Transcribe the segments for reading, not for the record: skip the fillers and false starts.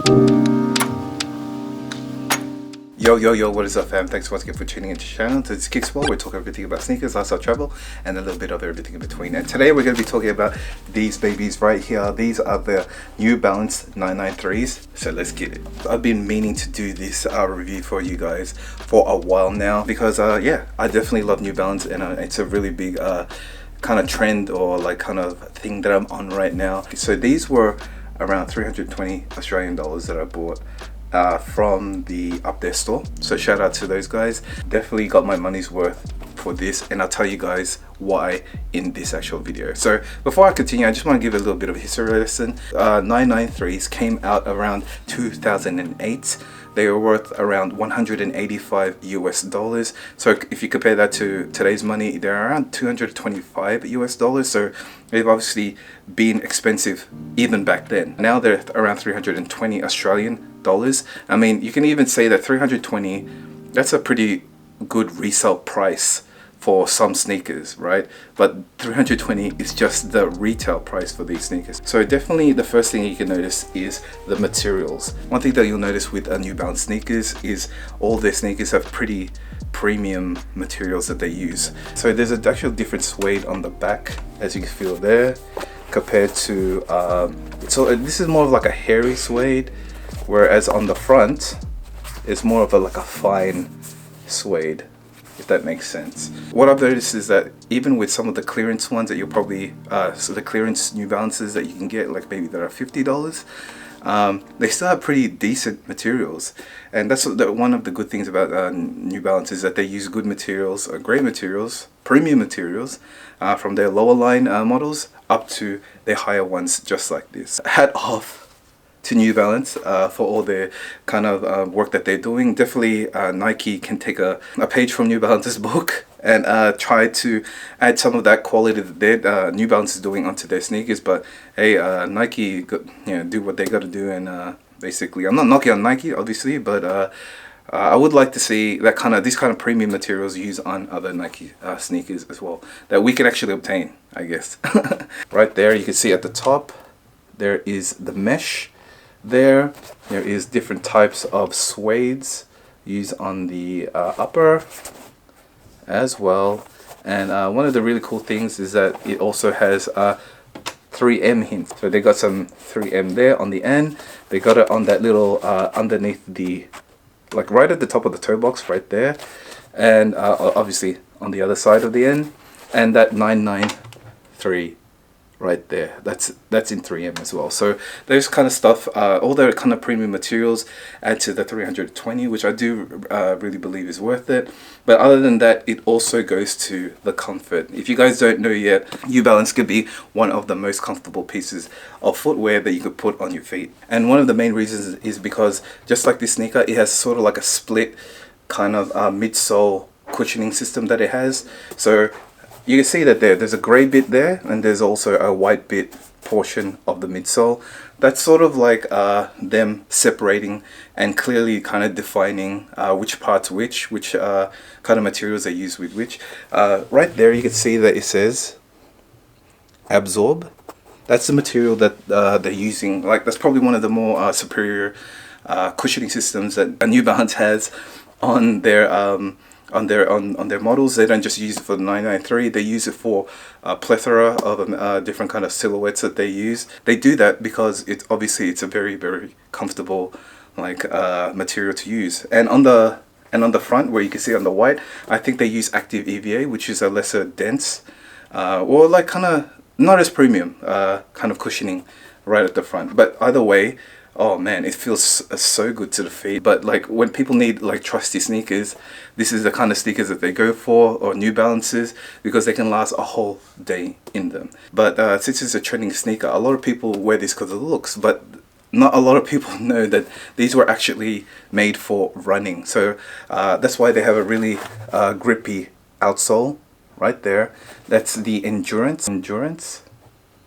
Yo, what is up fam? Thanks once again for tuning into the channel. This is KIXPLORE. We're talking everything about sneakers, lifestyle, travel, and a little bit of everything in between. And today we're going to be talking about these babies right here. These are the New Balance 993s. So let's get it. I've been meaning to do this review for you guys for a while now because yeah, I definitely love New Balance, and it's a really big kind of trend or like kind of thing that I'm on right now. So these were around 320 Australian dollars that I bought from the UPTHERE store, so shout out to those guys. Definitely got my money's worth for this, and I'll tell you guys why in this actual video. So before I continue, I just want to give a little bit of a history lesson. 993s came out around 2008. They were worth around 185 US dollars. So if you compare that to today's money, they're around 225 US dollars. So they've obviously been expensive even back then. Now they're around 320 Australian dollars. I mean, you can even say that 320, that's a pretty good resale price for some sneakers, right? But 320 is just the retail price for these sneakers. So definitely the first thing you can notice is the materials. One thing that you'll notice with New Balance sneakers is all their sneakers have pretty premium materials that they use. So there's an actual different suede on the back, as you can feel there, compared to so this is more of like a hairy suede, whereas on the front it's more of like a fine suede, if that makes sense. What I've noticed is that even with some of the clearance ones that you'll probably so the clearance New Balances that you can get, like maybe that are $50, they still have pretty decent materials. And that's one of the good things about New Balance, is that they use good materials, great materials, premium materials, from their lower line models up to their higher ones, just like this. Hat off to New Balance for all their kind of work that they're doing. Definitely Nike can take a page from New Balance's book and try to add some of that quality that New Balance is doing onto their sneakers. But hey, Nike, do what they got to do, and basically, I'm not knocking on Nike, obviously, but I would like to see these kind of premium materials used on other Nike sneakers as well, that we can actually obtain, I guess. Right there, you can see at the top there is the mesh. There is different types of suedes used on the upper as well. And one of the really cool things is that it also has 3M hints. So they got some 3M there on the end. They got it on that little underneath the, like right at the top of the toe box right there, and obviously on the other side of the end, and that 993 right there, that's in 3M as well. So those kind of stuff, all the kind of premium materials add to the 320, which I do really believe is worth it. But other than that, it also goes to the comfort. If you guys don't know yet, New Balance could be one of the most comfortable pieces of footwear that you could put on your feet. And one of the main reasons is because just like this sneaker, it has sort of like a split kind of midsole cushioning system that it has. So you can see that there's a grey bit there, and there's also a white bit portion of the midsole. That's sort of like them separating and clearly kind of defining which parts which kind of materials they use with which. Right there you can see that it says Absorb. That's the material that they're using. Like, that's probably one of the more superior cushioning systems that a New Balance has on their models. They don't just use it for the 993, they use it for a plethora of different kind of silhouettes that they use. They do that because it's a very, very comfortable material to use. And on the front, where you can see on the white, I think they use active EVA, which is a lesser dense or like kind of not as premium kind of cushioning right at the front. But either way, oh man, it feels so good to the feet. But like, when people need like trusty sneakers, this is the kind of sneakers that they go for, or New Balances, because they can last a whole day in them. But since it's a trending sneaker, a lot of people wear this because of the looks, but not a lot of people know that these were actually made for running. So that's why they have a really grippy outsole right there. That's the endurance.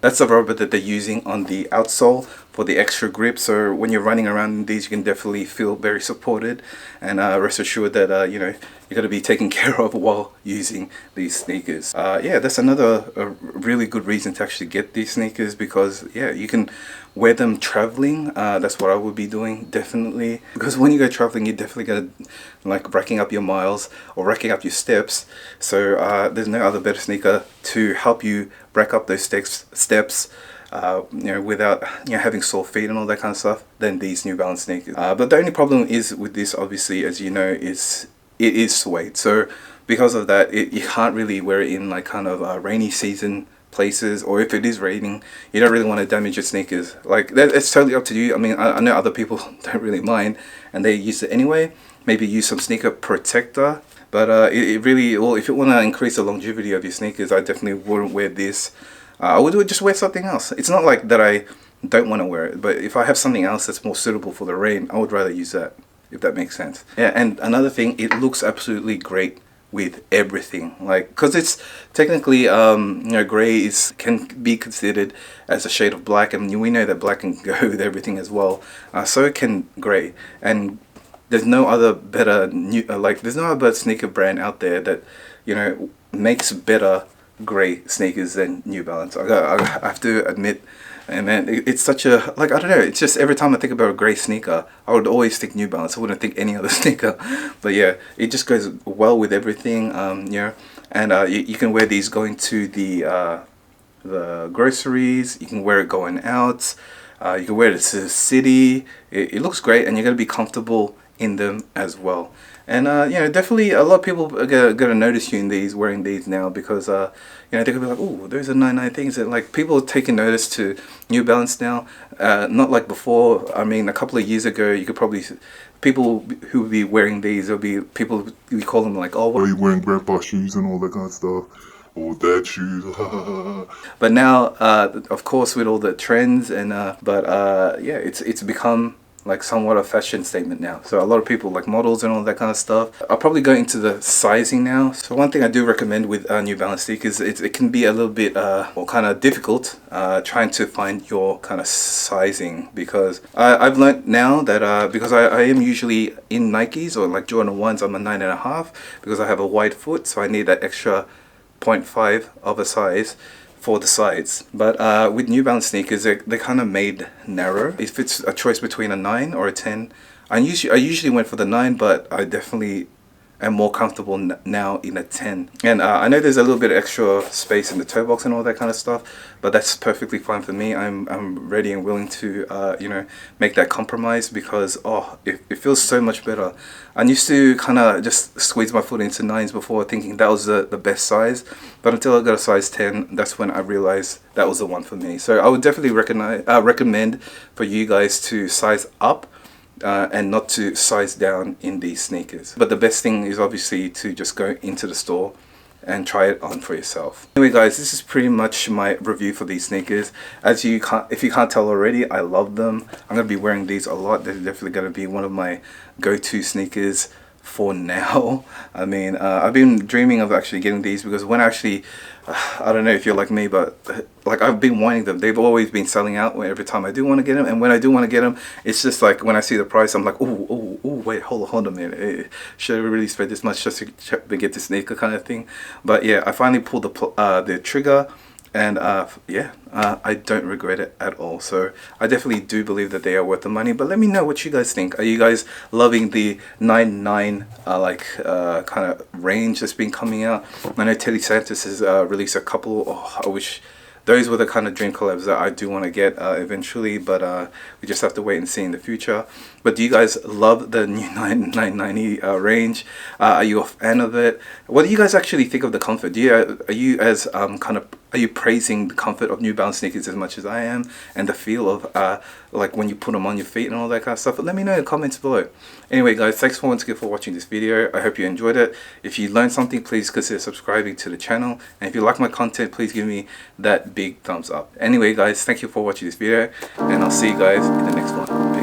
That's the rubber that they're using on the outsole for the extra grip. So when you're running around in these, you can definitely feel very supported, and rest assured that you know, you're going to be taken care of while using these sneakers. Yeah, that's another really good reason to actually get these sneakers, because yeah, you can wear them traveling. That's what I would be doing, definitely, because when you go traveling, you're definitely going to like racking up your miles or racking up your steps. So there's no other better sneaker to help you rack up those steps, you know, without, you know, having sore feet and all that kind of stuff, than these New Balance sneakers. But the only problem is with this, obviously, as you know, is it is suede. So because of that, you can't really wear it in like kind of rainy season places, or if it is raining, you don't really want to damage your sneakers. Like that, it's totally up to you. I mean, I know other people don't really mind and they use it anyway. Maybe use some sneaker protector, but it really, well, if you want to increase the longevity of your sneakers, I definitely wouldn't wear this. I would just wear something else. It's not like that I don't want to wear it, but if I have something else that's more suitable for the rain, I would rather use that, if that makes sense. Yeah, and another thing, it looks absolutely great with everything, like, because it's technically you know, gray can be considered as a shade of black, and we know that black can go with everything as well. So can gray, and there's no other better there's no other sneaker brand out there that, you know, makes better gray sneakers than New Balance. I have to admit. And man, it's such a, like, I don't know, it's just every time I think about a grey sneaker, I would always think New Balance. I wouldn't think any other sneaker. But yeah, it just goes well with everything, you know. And you can wear these going to the groceries, you can wear it going out, you can wear it to the city. It looks great, and you're going to be comfortable in them as well. And you know, definitely a lot of people are gonna notice you in these, wearing these now, because you know, they're gonna be like, oh, those are 99 things. And like, people are taking notice to New Balance now, not like before. I mean, a couple of years ago, you could probably, people who would be wearing these, there'll be people, we call them like, oh, what are you wearing, grandpa shoes and all that kind of stuff, or dad shoes. But now, of course, with all the trends and yeah, it's become like somewhat a fashion statement now. So a lot of people, like models and all that kind of stuff. I'll probably go into the sizing now. So one thing I do recommend with New Balance sneakers, it can be a little bit well, kind of difficult trying to find your kind of sizing, because I've learned now that because I am usually in Nikes or like Jordan 1s, I'm a 9.5 because I have a wide foot, so I need that extra 0.5 of a size for the sides. But with New Balance sneakers, they're kind of made narrow. If it's a choice between a 9 or a 10, I usually went for the 9, but I definitely am more comfortable now in a 10. And I know there's a little bit of extra space in the toe box and all that kind of stuff, but that's perfectly fine for me. I'm ready and willing to you know, make that compromise, because oh, it feels so much better. I used to kind of just squeeze my foot into 9s before, thinking that was the best size, but until I got a size 10, that's when I realized that was the one for me. So I would definitely recommend for you guys to size up and not to size down in these sneakers. But the best thing is obviously to just go into the store and try it on for yourself. Anyway guys, this is pretty much my review for these sneakers. If you can't tell already, I love them. I'm going to be wearing these a lot. They're definitely going to be one of my go-to sneakers for now. I mean, I've been dreaming of actually getting these, because when actually, I don't know if you're like me, but like, I've been wanting them. They've always been selling out every time I do want to get them, and when I do want to get them, it's just like, when I see the price, I'm like, oh wait, hold a minute, should I really spend this much just to get this sneaker, kind of thing. But yeah, I finally pulled the trigger, and yeah, I don't regret it at all. So I definitely do believe that they are worth the money. But let me know what you guys think. Are you guys loving the 9.9 like kind of range that's been coming out? I know Teddy Santis has released a couple. Oh, I wish those were the kind of dream collabs that I do want to get eventually, but we just have to wait and see in the future. But do you guys love the new 990 range? Are you a fan of it? What do you guys actually think of the comfort? Are you as are you praising the comfort of New Balance sneakers as much as I am, and the feel of like when you put them on your feet and all that kind of stuff? But let me know in the comments below. Anyway guys, thanks once again for watching this video. I hope you enjoyed it. If you learned something, please consider subscribing to the channel, and if you like my content, please give me that big thumbs up. Anyway guys, thank you for watching this video, and I'll see you guys in the next one. Peace.